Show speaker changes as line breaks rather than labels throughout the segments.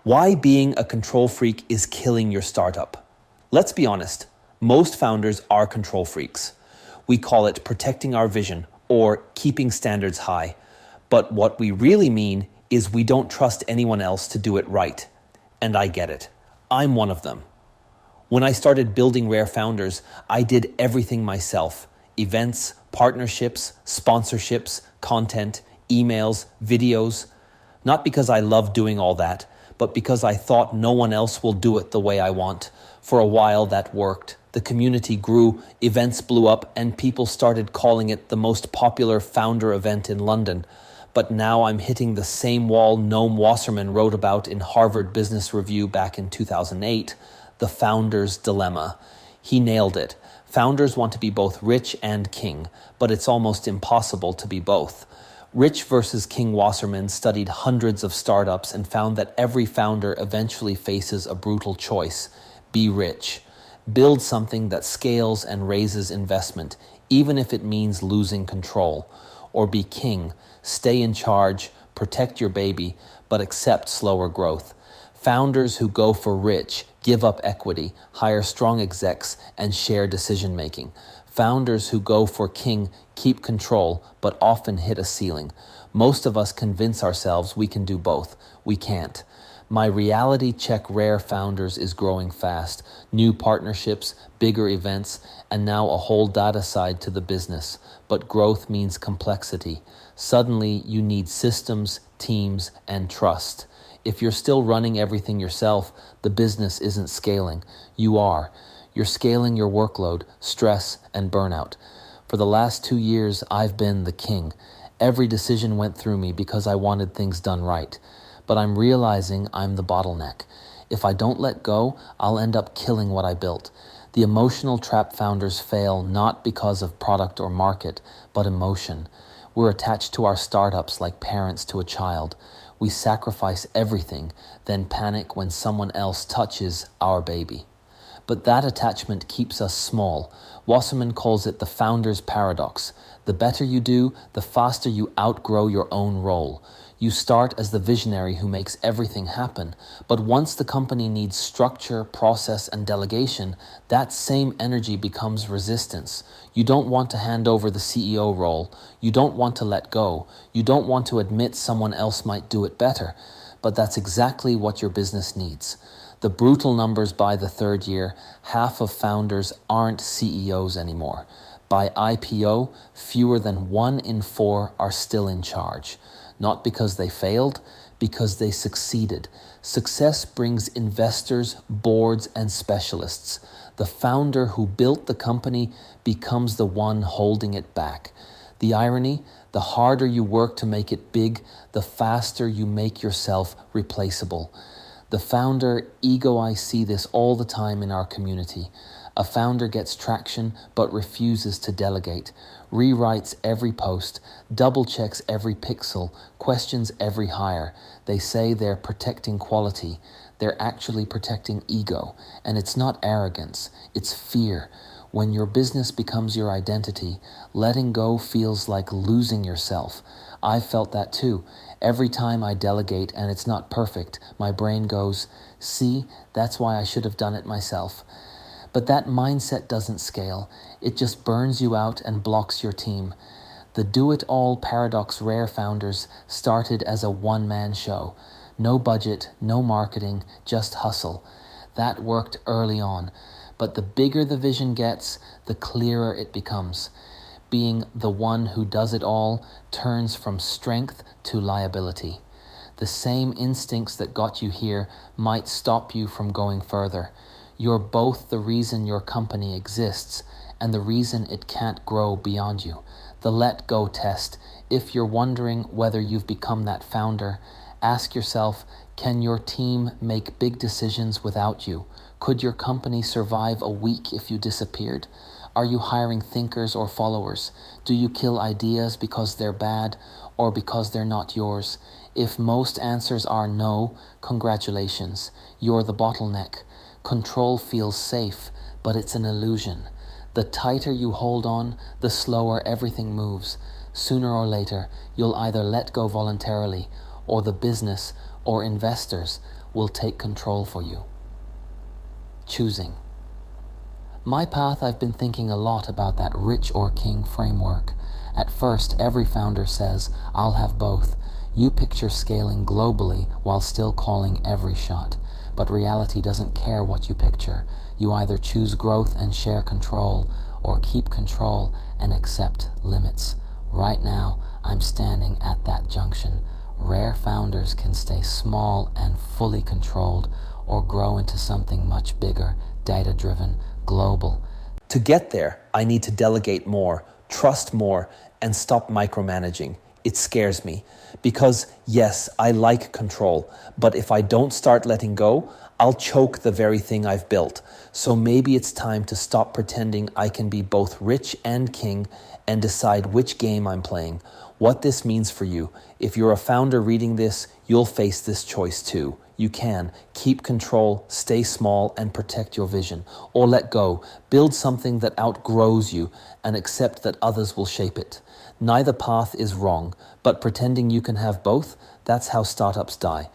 Why being a control freak is killing your startup. Let's be honest, most founders are control freaks. We call it protecting our vision or keeping standards high. But what we really mean is we don't trust anyone else to do it right. And I get it. I'm one of them. When I started building Rare Founders, I did everything myself. Events, partnerships, sponsorships, content, emails, videos. Not because I love doing all that, but because I thought no one else will do it the way I want. For a while that worked. The community grew, events blew up, and people started calling it the most popular founder event in London. But now I'm hitting the same wall Noam Wasserman wrote about in Harvard Business Review back in 2008, the founder's dilemma. He nailed it. Founders want to be both rich and king, but it's almost impossible to be both. Rich versus King Wasserman studied hundreds of startups and found that every founder eventually faces a brutal choice. Be rich. Build something that scales and raises investment, even if it means losing control. Or be king. Stay in charge, protect your baby, but accept slower growth. Founders who go for rich give up equity, hire strong execs, and share decision-making. Founders who go for king keep control, but often hit a ceiling. Most of us convince ourselves we can do both. We can't. My reality check Rare Founders is growing fast. New partnerships, bigger events, and now a whole data side to the business. But growth means complexity. Suddenly, you need systems, teams, and trust. If you're still running everything yourself, the business isn't scaling. You are. You're scaling your workload, stress, and burnout. For the last 2 years, I've been the king. Every decision went through me because I wanted things done right. But I'm realizing I'm the bottleneck. If I don't let go, I'll end up killing what I built. The emotional trap founders fail not because of product or market, but emotion. We're attached to our startups like parents to a child. We sacrifice everything, then panic when someone else touches our baby. But that attachment keeps us small. Wasserman calls it the founder's paradox. The better you do, the faster you outgrow your own role. You start as the visionary who makes everything happen, but once the company needs structure, process, and delegation, that same energy becomes resistance. You don't want to hand over the CEO role. You don't want to let go. You don't want to admit someone else might do it better. But that's exactly what your business needs. The brutal numbers by the third year, half of founders aren't CEOs anymore. By IPO, fewer than 1 in 4 are still in charge. Not because they failed, because they succeeded. Success brings investors, boards, and specialists. The founder who built the company becomes the one holding it back. The irony, the harder you work to make it big, the faster you make yourself replaceable. The founder ego, I see this all the time in our community. A founder gets traction but refuses to delegate, rewrites every post, double checks every pixel, questions every hire. They say they're protecting quality. They're actually protecting ego. And it's not arrogance, it's fear. When your business becomes your identity, letting go feels like losing yourself. I've felt that too. Every time I delegate and it's not perfect, my brain goes, see, that's why I should have done it myself. But that mindset doesn't scale. It just burns you out and blocks your team. The do-it-all paradox Rare Founders started as a one-man show. No budget, no marketing, just hustle. That worked early on. But the bigger the vision gets, the clearer it becomes. Being the one who does it all turns from strength to liability. The same instincts that got you here might stop you from going further. You're both the reason your company exists and the reason it can't grow beyond you. The let go test. If you're wondering whether you've become that founder, ask yourself, can your team make big decisions without you? Could your company survive a week if you disappeared? Are you hiring thinkers or followers? Do you kill ideas because they're bad or because they're not yours? If most answers are no, congratulations. You're the bottleneck. Control feels safe, but it's an illusion. The tighter you hold on, the slower everything moves. Sooner or later, you'll either let go voluntarily, or the business or investors will take control for you. Choosing. My path, I've been thinking a lot about that rich or king framework. At first, every founder says, I'll have both. You picture scaling globally while still calling every shot. But reality doesn't care what you picture. You either choose growth and share control, or keep control and accept limits. Right now, I'm standing at that junction. Rare founders can stay small and fully controlled, or grow into something much bigger, data-driven, global. To get there, I need to delegate more, trust more, and stop micromanaging. It scares me because, yes, I like control, but if I don't start letting go, I'll choke the very thing I've built. So maybe it's time to stop pretending I can be both rich and king and decide which game I'm playing. What this means for you. If you're a founder reading this, you'll face this choice too. You can keep control, stay small, and protect your vision. Or let go, build something that outgrows you, and accept that others will shape it. Neither path is wrong, but pretending you can have both, that's how startups die.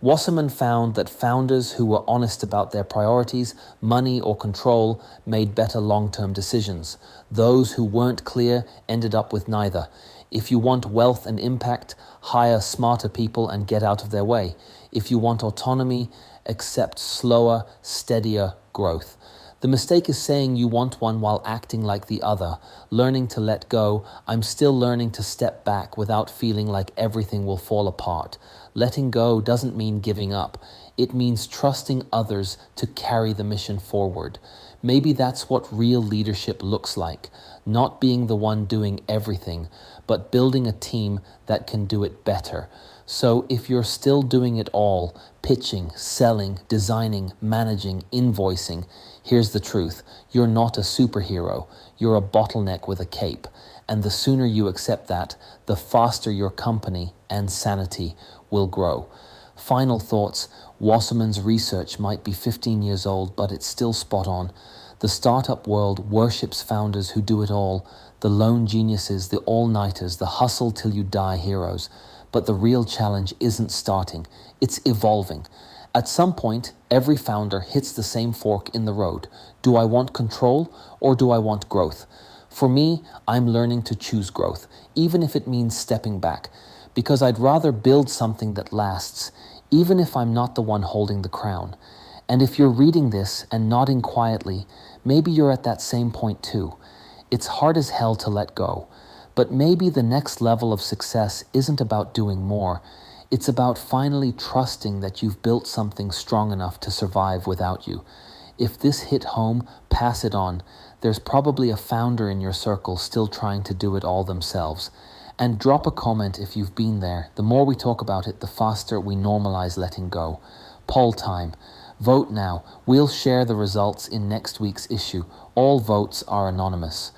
Wasserman found that founders who were honest about their priorities, money or control, made better long-term decisions. Those who weren't clear ended up with neither. If you want wealth and impact, hire smarter people and get out of their way. If you want autonomy, accept slower, steadier growth. The mistake is saying you want one while acting like the other. Learning to let go, I'm still learning to step back without feeling like everything will fall apart. Letting go doesn't mean giving up. It means trusting others to carry the mission forward. Maybe that's what real leadership looks like. Not being the one doing everything, but building a team that can do it better. So if you're still doing it all, pitching, selling, designing, managing, invoicing, here's the truth. You're not a superhero. You're a bottleneck with a cape. And the sooner you accept that, the faster your company and sanity will grow. Final thoughts. Wasserman's research might be 15 years old, but it's still spot on. The startup world worships founders who do it all, the lone geniuses, the all-nighters, the hustle till you die heroes. But the real challenge isn't starting, it's evolving. At some point, every founder hits the same fork in the road. Do I want control or do I want growth? For me, I'm learning to choose growth, even if it means stepping back, because I'd rather build something that lasts, even if I'm not the one holding the crown. And if you're reading this and nodding quietly, maybe you're at that same point too. It's hard as hell to let go, but maybe the next level of success isn't about doing more. It's about finally trusting that you've built something strong enough to survive without you. If this hit home, pass it on. There's probably a founder in your circle still trying to do it all themselves. And drop a comment if you've been there. The more we talk about it, the faster we normalize letting go. Poll time. Vote now. We'll share the results in next week's issue. All votes are anonymous.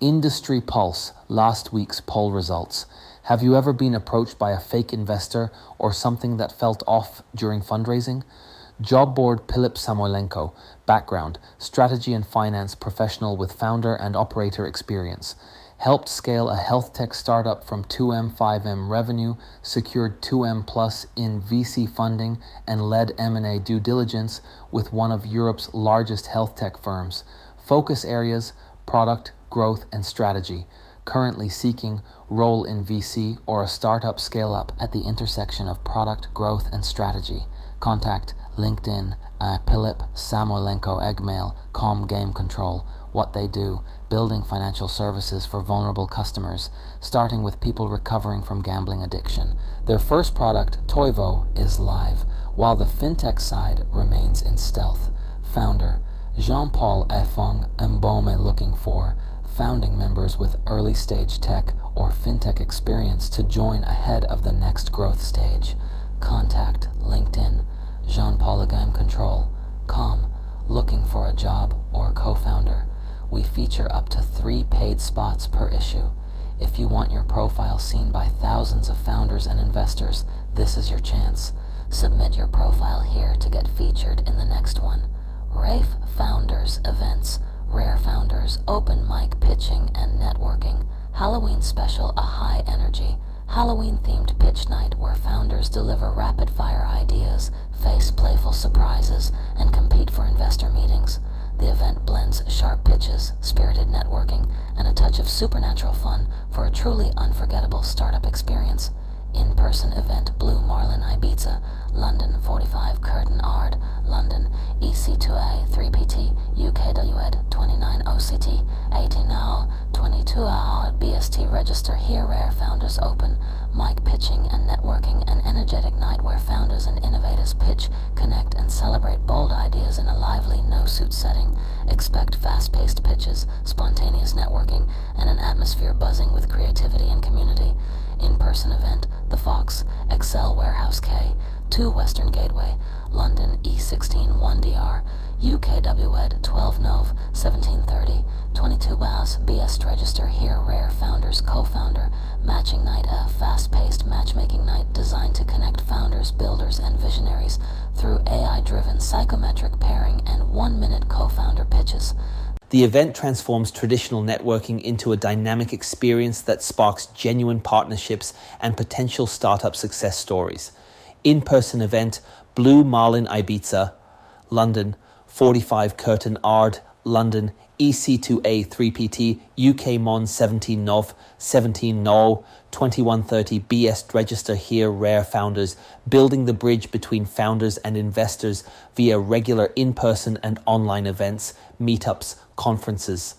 Industry Pulse, last week's poll results. Have you ever been approached by a fake investor or something that felt off during fundraising? Job board Pilip Samoilenko, background, strategy and finance professional with founder and operator experience. Helped scale a health tech startup from 2M, 5M revenue, secured 2M plus in VC funding, and led M&A due diligence with one of Europe's largest health tech firms. Focus areas, product, growth, and strategy. Currently seeking role in VC or a startup scale-up at the intersection of product, growth, and strategy. Contact LinkedIn, Pilip Samoilenko, Eggmail, Com Game Control. What they do, building financial services for vulnerable customers, starting with people recovering from gambling addiction. Their first product, Toivo, is live, while the fintech side remains in stealth. Founder, Jean-Paul Efong Mbome, looking for founding members with early stage tech or fintech experience to join ahead of the next growth stage. Contact LinkedIn, Jean-Paul Game Control, Com, looking for a job or co-founder. We feature up to 3 paid spots per issue. If you want your profile seen by thousands of founders and investors, this is your chance. Submit your profile here to get featured in the next one. Rafe Founders Events, Rare Founders, Open Mic Pitching and Networking, Halloween Special, a high energy, Halloween-themed pitch night where founders deliver rapid-fire ideas,
face playful surprises, and compete for investor meetings. The event blends sharp pitches, spirited networking, and a touch of supernatural fun for a truly unforgettable startup experience. In-person event Blue Marlin Ibiza, London 45 Curtin Ard, London EC2A 3PT, UKWED 29 OCT, 18 hour, 22 hour BST register here rare founders open, mic pitching and networking, an energetic night where founders and innovators pitch, connect and celebrate bold ideas in a lively no-suit setting. Expect fast-paced pitches, spontaneous networking, and an atmosphere buzzing with creativity and community. In-person event, The Fox, Excel Warehouse K, 2 Western Gateway, London E16 1DR, UKWED 12 Nov 1730, 22 Wows BS Register here rare founders co-founder, matching night, a fast-paced matchmaking night designed to connect founders, builders, and visionaries through AI-driven psychometric pairing and 1-minute co-founder pitches.
The event transforms traditional networking into a dynamic experience that sparks genuine partnerships and potential startup success stories. In-person event, Blue Marlin Ibiza, London, 45 Curtin Ard, London, EC2A 3PT, UK Mon 17 Nov, 17 No, 2130 BS Register here rare founders, building the bridge between founders and investors via regular in-person and online events, meetups, conferences.